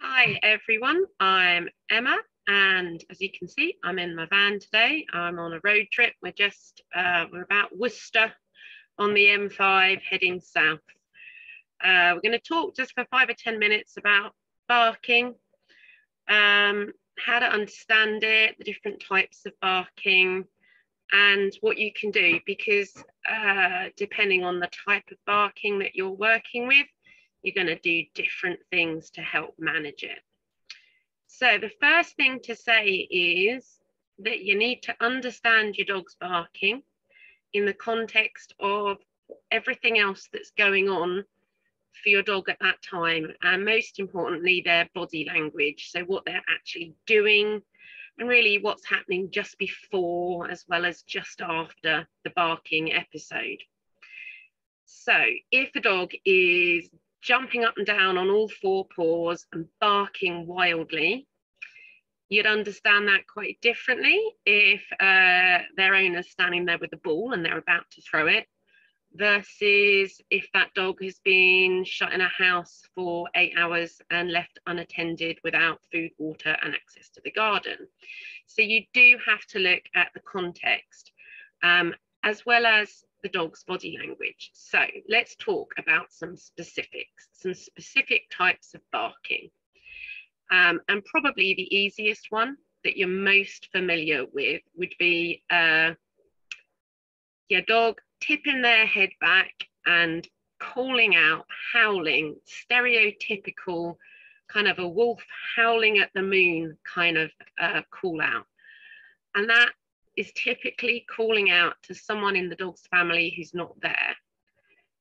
Hi everyone, I'm Emma, and as you can see, I'm in my van today. I'm on a road trip. We're about Worcester on the M5 heading south. We're going to talk just for 5 or 10 minutes about barking, how to understand it, the different types of barking, and what you can do, because depending on the type of barking that you're working with, you're going to do different things to help manage it. So the first thing to say is that you need to understand your dog's barking in the context of everything else that's going on for your dog at that time, and most importantly, their body language. So what they're actually doing, and really what's happening just before as well as just after the barking episode. So if a dog is jumping up and down on all four paws and barking wildly, you'd understand that quite differently if their owner's standing there with a ball and they're about to throw it, versus if that dog has been shut in a house for 8 hours and left unattended without food, water, and access to the garden. So you do have to look at the context, as well as the dog's body language. So let's talk about some specific types of barking. And probably the easiest one that you're most familiar with would be your dog tipping their head back and calling out, howling, stereotypical kind of a wolf howling at the moon kind of call out. And that is typically calling out to someone in the dog's family who's not there.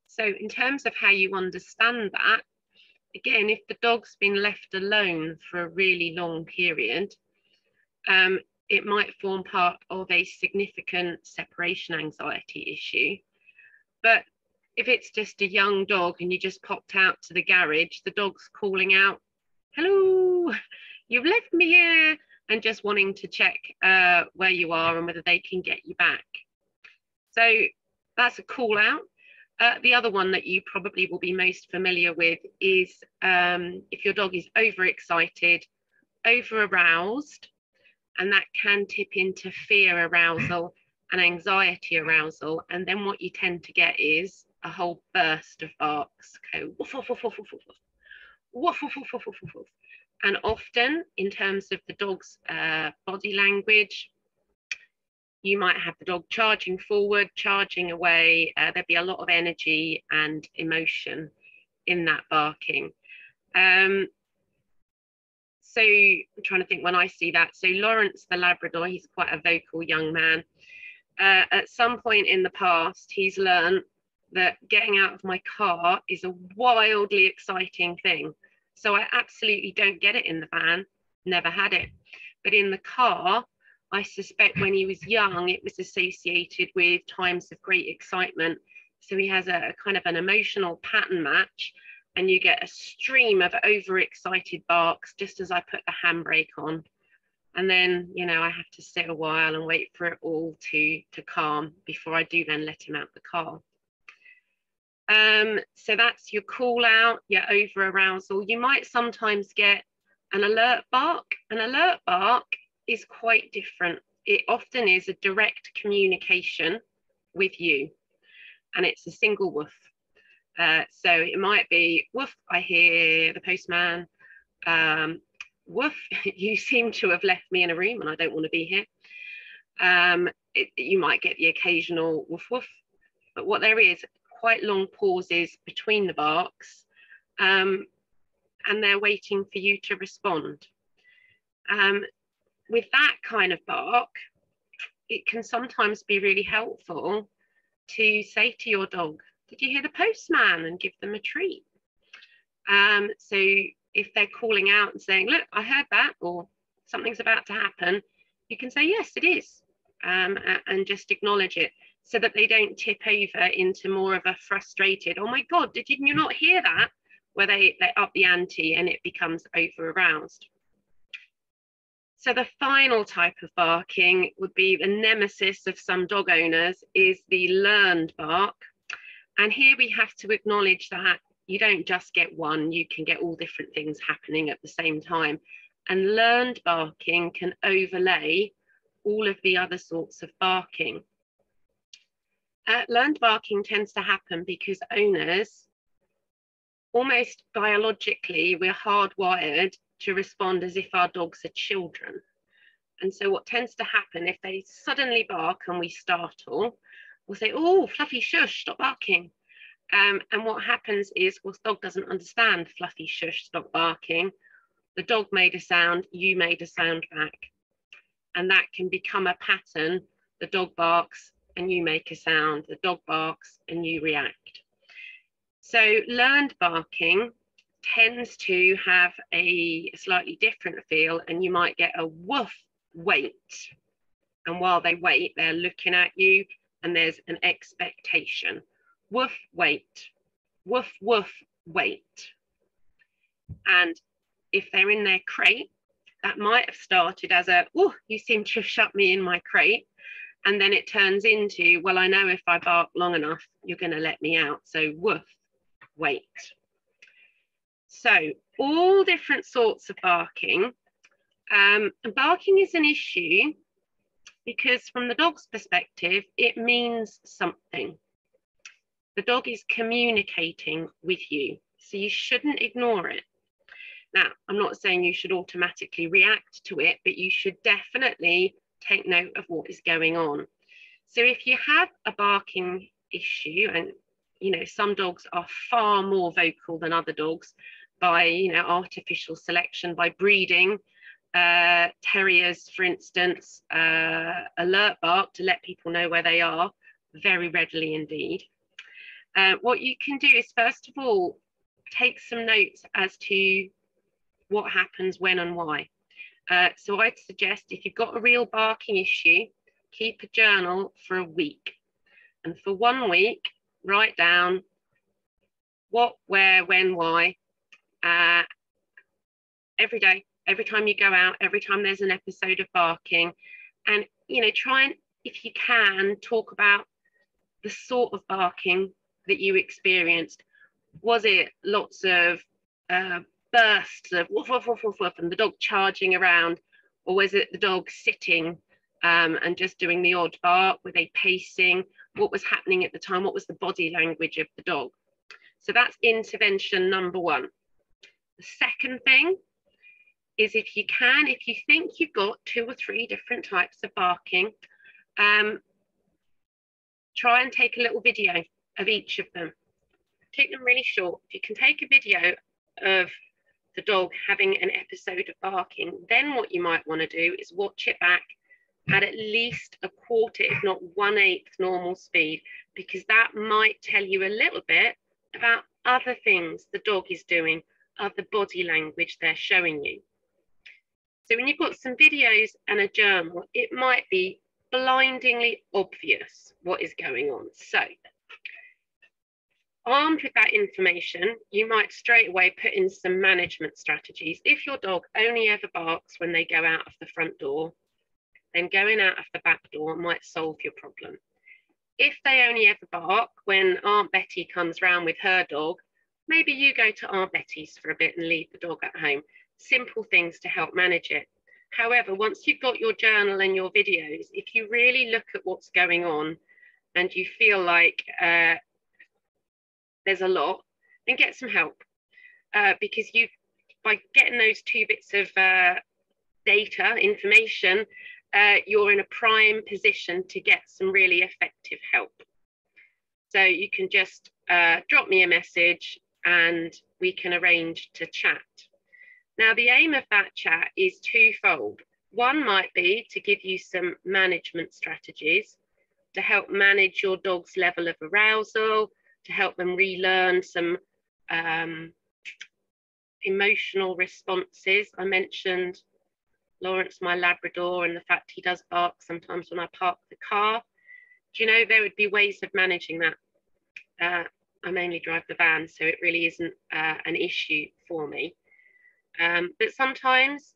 So in terms of how you understand that, again, if the dog's been left alone for a really long period, it might form part of a significant separation anxiety issue. But if it's just a young dog and you just popped out to the garage, the dog's calling out, "Hello, you've left me here," and just wanting to check where you are and whether they can get you back. So that's a call out. The other one that you probably will be most familiar with is if your dog is overexcited, over-aroused, and that can tip into fear arousal and anxiety arousal. And then what you tend to get is a whole burst of barks, go woof, woof, woof, woof, woof, woof, woof, woof, woof, woof, woof, woof. And often, in terms of the dog's body language, you might have the dog charging forward, charging away. There'd be a lot of energy and emotion in that barking. So I'm trying to think when I see that. So Lawrence the Labrador, he's quite a vocal young man. At some point in the past, he's learned that getting out of my car is a wildly exciting thing. So I absolutely don't get it in the van, never had it. But in the car, I suspect when he was young, it was associated with times of great excitement. So he has a kind of an emotional pattern match, and you get a stream of overexcited barks just as I put the handbrake on. And then, you know, I have to sit a while and wait for it all to calm before I do then let him out the car. So that's your call out, your over arousal. You might sometimes get an alert bark. An alert bark is quite different. It often is a direct communication with you, and it's a single woof. So it might be, "Woof, I hear the postman. Woof, you seem to have left me in a room and I don't want to be here." You might get the occasional woof woof, but what there is quite long pauses between the barks, and they're waiting for you to respond. With that kind of bark, it can sometimes be really helpful to say to your dog, "Did you hear the postman?" and give them a treat. So if they're calling out and saying, "Look, I heard that," or "Something's about to happen," you can say, "Yes, it is," and just acknowledge it, so that they don't tip over into more of a frustrated, "Oh my God, did you not hear that?" where they up the ante and it becomes over aroused. So the final type of barking would be the nemesis of some dog owners, is the learned bark. And here we have to acknowledge that you don't just get one, you can get all different things happening at the same time. And learned barking can overlay all of the other sorts of barking. Learned barking tends to happen because owners, almost biologically, we're hardwired to respond as if our dogs are children. And so what tends to happen if they suddenly bark and we startle, we'll say, oh, Fluffy, shush, stop barking. And what happens is, well, the dog doesn't understand Fluffy, shush, stop barking. The dog made a sound, you made a sound back. And that can become a pattern. The dog barks and you make a sound. The dog barks and you react. So learned barking tends to have a slightly different feel, and you might get a woof, wait. And while they wait, they're looking at you and there's an expectation. Woof, wait. Woof, woof, wait. And if they're in their crate, that might have started as a, oh, you seem to have shut me in my crate. And then it turns into, well, I know if I bark long enough, you're going to let me out. So woof, wait. So all different sorts of barking. And barking is an issue because from the dog's perspective, it means something. The dog is communicating with you, so you shouldn't ignore it. Now, I'm not saying you should automatically react to it, but you should definitely take note of what is going on. So if you have a barking issue, and some dogs are far more vocal than other dogs by artificial selection, by breeding. Terriers, for instance, alert bark to let people know where they are very readily indeed. What you can do is, first of all, take some notes as to what happens when and why. So I'd suggest, if you've got a real barking issue, keep a journal for a week. And for 1 week, write down what, where, when, why, every day, every time you go out, every time there's an episode of barking. And, try and, if you can, talk about the sort of barking that you experienced. Was it lots of bursts of woof, woof, woof, woof, woof, and the dog charging around? Or was it the dog sitting and just doing the odd bark? Were they pacing? What was happening at the time? What was the body language of the dog? So that's intervention number one. The second thing is, if you think you've got 2 or 3 different types of barking, try and take a little video of each of them. Take them really short. If you can take a video of the dog having an episode of barking, then what you might want to do is watch it back at least a quarter, if not 1/8 normal speed, because that might tell you a little bit about other things the dog is doing, other body language they're showing you. So when you've got some videos and a journal, it might be blindingly obvious what is going on. So armed with that information, you might straight away put in some management strategies. If your dog only ever barks when they go out of the front door, then going out of the back door might solve your problem. If they only ever bark when Aunt Betty comes round with her dog, maybe you go to Aunt Betty's for a bit and leave the dog at home. Simple things to help manage it. However, once you've got your journal and your videos, if you really look at what's going on and you feel like there's a lot, then get some help. Because by getting those 2 bits of data, information, you're in a prime position to get some really effective help. So you can just drop me a message and we can arrange to chat. Now, the aim of that chat is twofold. One might be to give you some management strategies to help manage your dog's level of arousal, to help them relearn some emotional responses. I mentioned Lawrence, my Labrador, and the fact he does bark sometimes when I park the car. Do you know, there would be ways of managing that. I mainly drive the van, so it really isn't an issue for me. But sometimes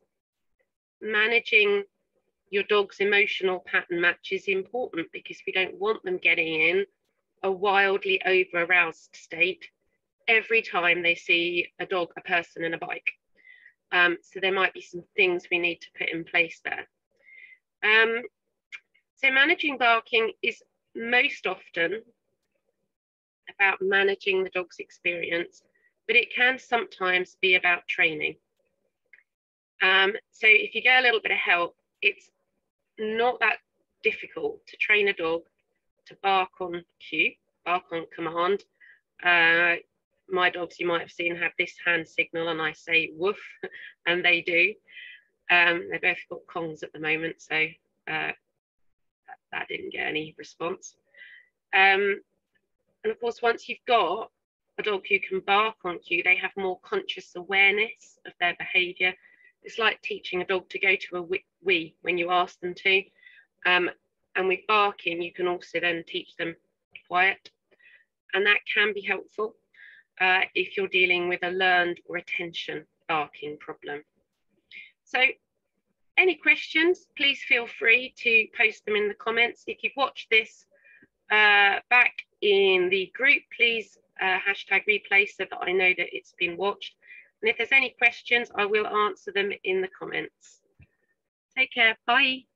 managing your dog's emotional pattern match is important, because we don't want them getting in a wildly over-aroused state every time they see a dog, a person and a bike. So there might be some things we need to put in place there. So managing barking is most often about managing the dog's experience, but it can sometimes be about training. So if you get a little bit of help, it's not that difficult to train a dog to bark on cue, bark on command. My dogs, you might have seen, have this hand signal, and I say woof, and they do. They both got Kongs at the moment, so that didn't get any response. And of course, once you've got a dog who can bark on cue, they have more conscious awareness of their behaviour. It's like teaching a dog to go to a wee when you ask them to. And with barking, you can also then teach them quiet. And that can be helpful if you're dealing with a learned or attention barking problem. So any questions, please feel free to post them in the comments. If you've watched this back in the group, please hashtag replay so that I know that it's been watched. And if there's any questions, I will answer them in the comments. Take care. Bye.